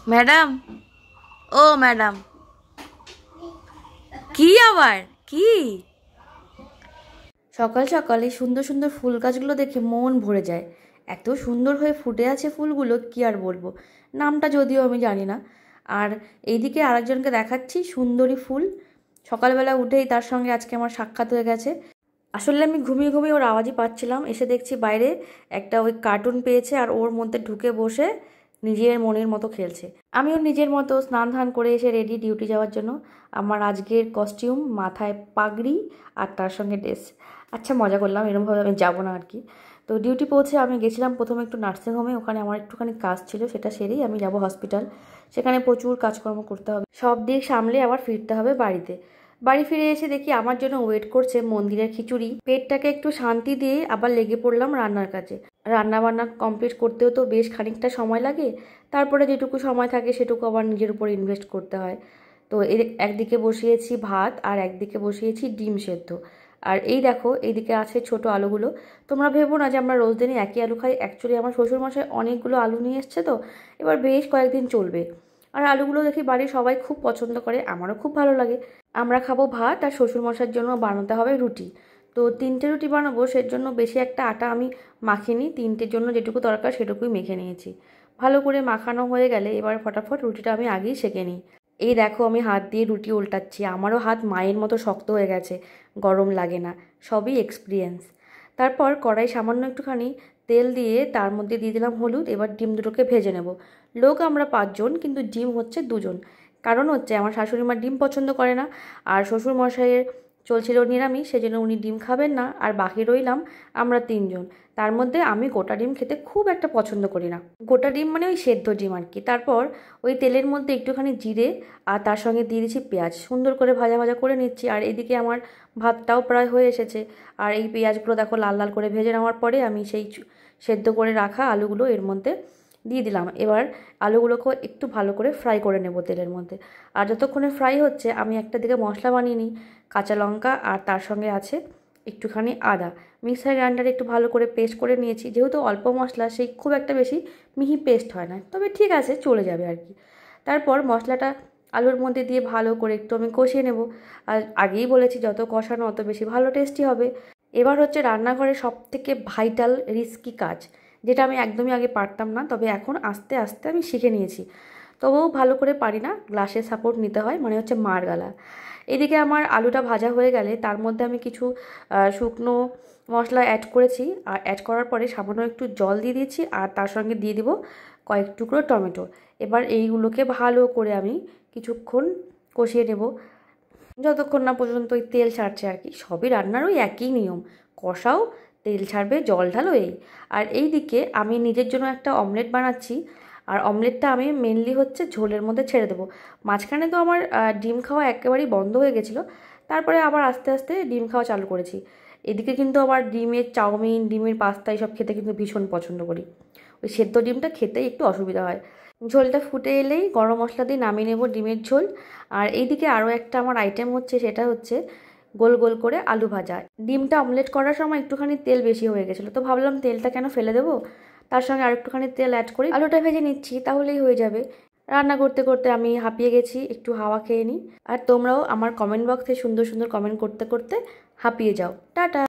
Madam, ও madam, কি আবার কি? সকাল সকাল এই সুন্দর সুন্দর ফুল গাছগুলো দেখে মন ভরে যায়। এত সুন্দর হয়ে ফুটে আছে ফুলগুলো, কি আর বলবো। নামটা যদিও আমি জানি না। আর এইদিকে আরেকজনকে দেখাচ্ছি সুন্দরী ফুল। সকালবেলা উঠেই তার সঙ্গে আজকে আমার সাক্ষাৎ হয়ে গেছে। আসলে আমি ঘুমিয়ে ঘুমিয়ে ওর আওয়াজই পাচ্ছিলাম, এসে দেখছি বাইরে একটা ওই কার্টুন পেয়েছে আর ওর মধ্যে ঢুকে বসে নিজের মনের মতো খেলছে। আমিও নিজের মতো স্নান ধান করে এসে রেডি ডিউটি যাওয়ার জন্য। আমার আজকের কস্টিউম, মাথায় পাগড়ি আর তার সঙ্গে ড্রেস। আচ্ছা, মজা করলাম, এরকমভাবে আমি যাবো না আর কি। তো ডিউটি পৌঁছে আমি গেছিলাম প্রথমে একটু নার্সিংহোমে, ওখানে আমার একটুখানি কাজ ছিল, সেটা সেরেই আমি যাব হসপিটাল। সেখানে প্রচুর কাজকর্ম করতে হবে, সব দিক সামলে আবার ফিরতে হবে বাড়িতে। বাড়ি ফিরে এসে দেখি আমার জন্য ওয়েট করছে মন্দিরের খিচুড়ি। পেটটাকে একটু শান্তি দিয়ে আবার লেগে পড়লাম রান্নার কাজে। রান্না বান্না কমপ্লিট করতেও তো বেশ খানিকটা সময় লাগে। তারপরে যেটুকু সময় থাকে সেটুকু আবার নিজের উপর ইনভেস্ট করতে হয়। তো একদিকে বসিয়েছি ভাত আর একদিকে বসিয়েছি ডিম সেদ্ধ। আর এই দেখো, এইদিকে আছে ছোট আলুগুলো। তোমরা ভেবো না যে আমরা রোজ দিনই একই আলু খাই। অ্যাকচুয়ালি আমার শ্বশুরমশাই অনেকগুলো আলু নিয়ে এসছে, তো এবার বেশ কয়েকদিন চলবে। আর আলুগুলো দেখি বাড়ির সবাই খুব পছন্দ করে, আমারও খুব ভালো লাগে। আমরা খাবো ভাত, আর শ্বশুরমশাইয়ের জন্য বানাতে হবে রুটি। তো 3টে রুটি বানাবো, সের জন্য বেশি একটা আটা আমি মাখিনি। 3টের জন্য যেটুকু দরকার সেটুকুই মেখে নিয়েছি। ভালো করে মাখানো হয়ে গেলে এবার ফটাফট রুটিটা আমি আগেই সেঁকে নিই। এই দেখো, আমি হাত দিয়ে রুটি উল্টাচ্ছি। আমারও হাত মায়ের মতো শক্ত হয়ে গেছে, গরম লাগে না। সবই এক্সপিরিয়েন্স। তারপর কড়াই সামান্য একটুখানি তেল দিয়ে তার মধ্যে দিয়ে দিলাম হলুদ। এবার ডিম দুটোকে ভেজে নেব। লোক আমরা 5জন, কিন্তু ডিম হচ্ছে 2জন। কারণ হচ্ছে আমার শাশুড়ি মা ডিম পছন্দ করে না, আর শ্বশুরমশাইয়ের চলছিল নিরামিষ, সেজন্য উনি ডিম খাবেন না। আর বাকি রইলাম আমরা 3জন। তার মধ্যে আমি গোটা ডিম খেতে খুব একটা পছন্দ করি না। গোটা ডিম মানে ওই সেদ্ধ ডিম আর কি। তারপর ওই তেলের মধ্যে একটুখানি জিরে আর তার সঙ্গে দিয়ে দিচ্ছি পেঁয়াজ। সুন্দর করে ভাজা ভাজা করে নিচ্ছি। আর এদিকে আমার ভাতটাও প্রায় হয়ে এসেছে। আর এই পেঁয়াজগুলো দেখো লাল লাল করে ভেজে নেওয়ার পরে আমি সেই সেদ্ধ করে রাখা আলুগুলো এর মধ্যে দিয়ে দিলাম। এবার আলুগুলোকেও একটু ভালো করে ফ্রাই করে নেব তেলের মধ্যে। আর যতক্ষণে ফ্রাই হচ্ছে আমি একটা দিকে মশলা বানিয়ে নিই। কাঁচা লঙ্কা আর তার সঙ্গে আছে একটুখানি আদা। মিক্সার গ্রাইন্ডারে একটু ভালো করে পেস্ট করে নিয়েছি। যেহেতু অল্প মশলা, সেই খুব একটা বেশি মিহি পেস্ট হয় না, তবে ঠিক আছে, চলে যাবে আর কি। তারপর মশলাটা আলুর মধ্যে দিয়ে ভালো করে একটু আমি কষিয়ে নেব। আর আগেই বলেছি, যত কষানো অত বেশি ভালো টেস্টি হবে। এবার হচ্ছে রান্নাঘরে সবথেকে ভাইটাল রিস্কি কাজ, যেটা আমি একদমই আগে পারতাম না, তবে এখন আস্তে আস্তে আমি শিখে নিয়েছি। তবুও ভালো করে পারি না, গ্লাসের সাপোর্ট নিতে হয়, মানে হচ্ছে মার গালা। এদিকে আমার আলুটা ভাজা হয়ে গেলে তার মধ্যে আমি কিছু শুকনো মশলা অ্যাড করেছি। আর অ্যাড করার পরে সামান্য একটু জল দিয়ে দিয়েছি, আর তার সঙ্গে দিয়ে দিব কয়েক টুকরো টমেটো। এবার এইগুলোকে ভালো করে আমি কিছুক্ষণ কষিয়ে নেব, যতক্ষণ না পর্যন্ত ওই তেল ছাড়ছে আর কি। সবই রান্নার ওই একই নিয়ম, কষাও, তেল ছাড়বে, জল ঢালো, এই। আর এই দিকে আমি নিজের জন্য একটা অমলেট বানাচ্ছি। আর অমলেটটা আমি মেনলি হচ্ছে ঝোলের মধ্যে ছেড়ে দেবো। মাঝখানে তো আমার ডিম খাওয়া একেবারেই বন্ধ হয়ে গেছিলো, তারপরে আবার আস্তে আস্তে ডিম খাওয়া চালু করেছি। এদিকে কিন্তু আবার ডিমের চাউমিন, ডিমের পাস্তা এইসব খেতে কিন্তু ভীষণ পছন্দ করি। ওই সেদ্ধ ডিমটা খেতেই একটু অসুবিধা হয়। ঝোলটা ফুটে এলেই গরম মশলা দিয়ে নামিয়ে নেব ডিমের ঝোল। আর এইদিকে আরও একটা আমার আইটেম হচ্ছে, সেটা হচ্ছে গোল গোল করে আলু ভাজা। ডিমটা অমলেট করার সময় একটুখানি তেল বেশি হয়ে গেছিলো, তো ভাবলাম তেলটা কেন ফেলে দেবো, তার সঙ্গে আর একটুখানি তেল অ্যাড করি, আলুটা ভেজে নিচ্ছি, তাহলেই হয়ে যাবে। রান্না করতে করতে আমি হাঁপিয়ে গেছি, একটু হাওয়া খেয়ে নিই। আর তোমরাও আমার কমেন্ট বক্সে সুন্দর সুন্দর কমেন্ট করতে করতে হাঁপিয়ে যাও। টাটা।